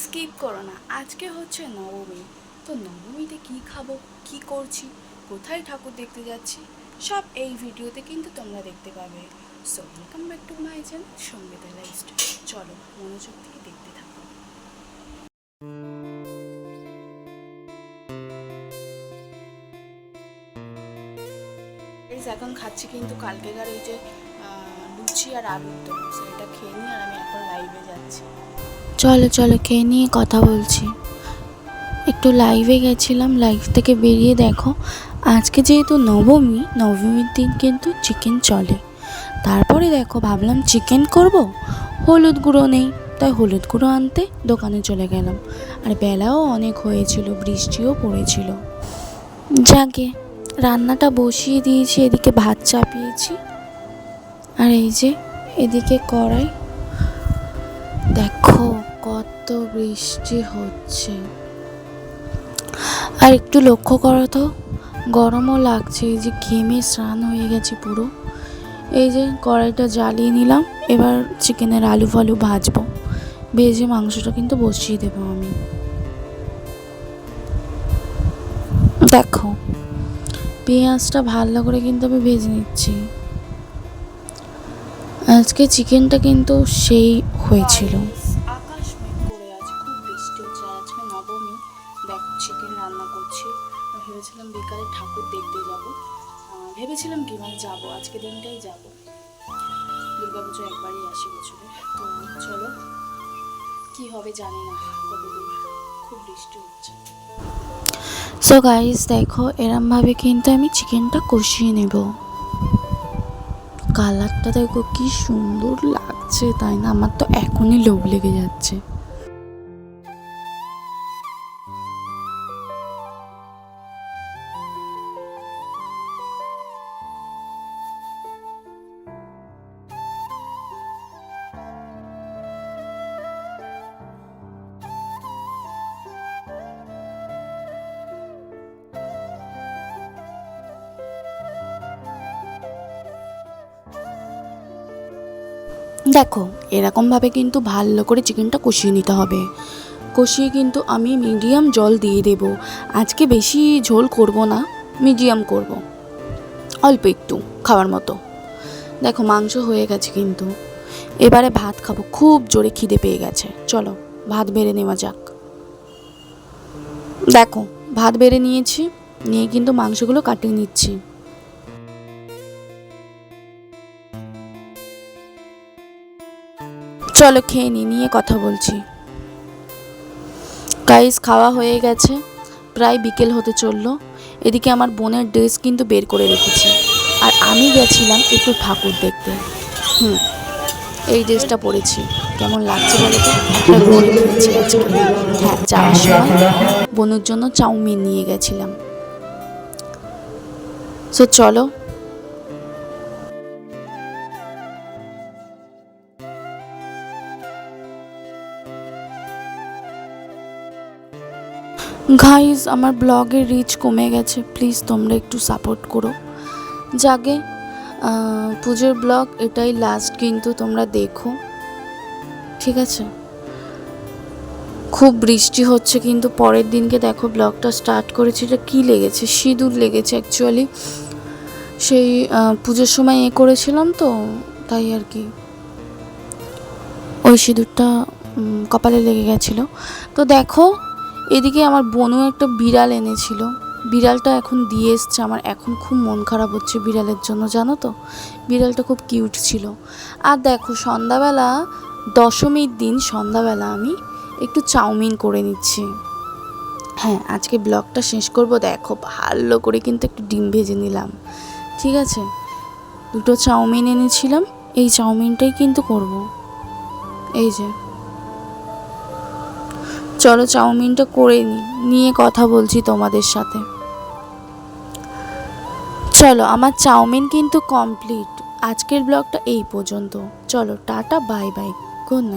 Skip করো না। আজকে হচ্ছে নবমী, তো নবমীতে কী খাবো, কী করছি, কোথায় ঠাকুর দেখতে যাচ্ছি, সব এই ভিডিওতে কিন্তু তোমরা দেখতে পাবে। So welcome back to my channel Sangeeta lifestyle. চলো মনোযোগ দিয়ে দেখতে থাকো। এখন খাচ্ছি কিন্তু কালকেকার এই যে লুচি আর আলুর দম, সেটা খেয়ে নিয়ে আর আমি এখন লাইভে যাচ্ছি। চলো চলো খেয়ে নিয়ে কথা বলছি। একটু লাইভে গেছিলাম, লাইভ থেকে বেরিয়ে দেখো আজকে যেহেতু নবমীর দিন কিন্তু চিকেন চলে। তারপরে দেখো ভাবলাম চিকেন করব, হলুদ গুঁড়ো নেই, তাই হলুদ গুঁড়ো আনতে দোকানে চলে গেলাম। আর বেলাও অনেক হয়েছিল, বৃষ্টিও পড়েছিল। যাকে রান্নাটা বসিয়ে দিয়েছি, এদিকে ভাত চাপিয়েছি, আর এই যে এদিকে কড়াই। দেখো কত বৃষ্টি হচ্ছে, আর একটু লক্ষ্য করো তো, গরমও লাগছে, এই যে ঘেমে স্নান হয়ে গেছে পুরো। এই যে কড়াইটা জ্বালিয়ে নিলাম, এবার চিকেনের আলু ফালু ভাজবো, ভেজে মাংসটা কিন্তু বসিয়ে দেবো আমি। দেখো পেঁয়াজটা ভালো করে কিন্তু আমি ভেজে নিচ্ছি। আজকে চিকেনটা কিন্তু সেই হয়েছিল। আকাশ মেঘ করে আছে, খুব বৃষ্টি হচ্ছে। আজকে নবমী, দেখ চিকেন রান্না করছি। ভেবেছিলাম বিকালে ঠাকুর দেখতে যাব, ভেবেছিলাম কি মানে যাবো, আজকে দিনটাই যাব। দুর্গাপুজো একবারই আসি বছরে। তো চলো কি হবে জানি না, কতদূর, খুব বৃষ্টি হচ্ছে। সো গাইস দেখো এরমভাবে কিন্তু আমি চিকেনটা কষিয়ে নেব। কালারটা দেখো কি সুন্দর লাগছে, তাই না? আমার তো এখনই লোভ লেগে যাচ্ছে। দেখো এরকমভাবে কিন্তু ভালো করে চিকেনটা কষিয়ে নিতে হবে। কষিয়ে কিন্তু আমি মিডিয়াম জল দিয়ে দেব। আজকে বেশি ঝোল করব না, মিডিয়াম করব, অল্প একটু খাওয়ার মতো। দেখো মাংস হয়ে গেছে কিন্তু, এবারে ভাত খাবো, খুব জোরে খিদে পেয়ে গেছে। চলো ভাত বেড়ে নেওয়া যাক। দেখো ভাত বেড়ে নিয়েছি, নিয়ে কিন্তু মাংসগুলো কাটিয়ে নিচ্ছি। চলো খেয়ে নিয়ে কথা বলছি। গাইস খাওয়া হয়ে গেছে, প্রায় বিকেল হতে চললো। এদিকে আমার বোনের ড্রেস কিন্তু বের করে রেখেছি, আর আমি গেছিলাম একটু ঠাকুর দেখতে। এই ড্রেসটা পরেছি, কেমন লাগছে বলো তো? একটা রোল কিনেছি আজকে। হ্যাঁ, যাওয়ার সময় বোনের জন্য চাউমিন নিয়ে গেছিলাম। সো চলো। গাইস আমার ব্লগের রিচ কমে গেছে, প্লিজ তোমরা একটু সাপোর্ট করো। যাকে পুজোর ব্লগ এটাই লাস্ট, কিন্তু তোমরা দেখো, ঠিক আছে? খুব বৃষ্টি হচ্ছে, কিন্তু পরের দিনকে দেখো ব্লগটা স্টার্ট করেছি। এটা কী লেগেছে? সিঁদুর লেগেছে অ্যাকচুয়ালি, সেই পুজোর সময় করেছিলাম তো, তাই আর কি ওই সিঁদুরটা কপালে লেগে গেছিলো। তো দেখো এদিকে আমার বোনও একটা বিড়াল এনেছিল, বিড়ালটা এখন দিয়ে এসছে। আমার এখন খুব মন খারাপ হচ্ছে বিড়ালের জন্য, জানো তো? বিড়ালটা খুব কিউট ছিল। আর দেখো সন্ধ্যাবেলা, দশমীর দিন সন্ধ্যাবেলা আমি একটু চাউমিন করে নিচ্ছি। হ্যাঁ, আজকে ব্লগটা শেষ করব। দেখো ভালো করে কিন্তু একটু ডিম ভেজে নিলাম, ঠিক আছে? দুটো চাউমিন এনেছিলাম, এই চাউমিনটাই কিন্তু করব। এই যে চলো চাউমিনটা করে নিয়ে কথা বলছি তোমাদের সাথে। চলো আমার চাউমিন কিন্তু কমপ্লিট। আজকের ব্লগটা এই পর্যন্ত। চলো tata, bye bye, good night.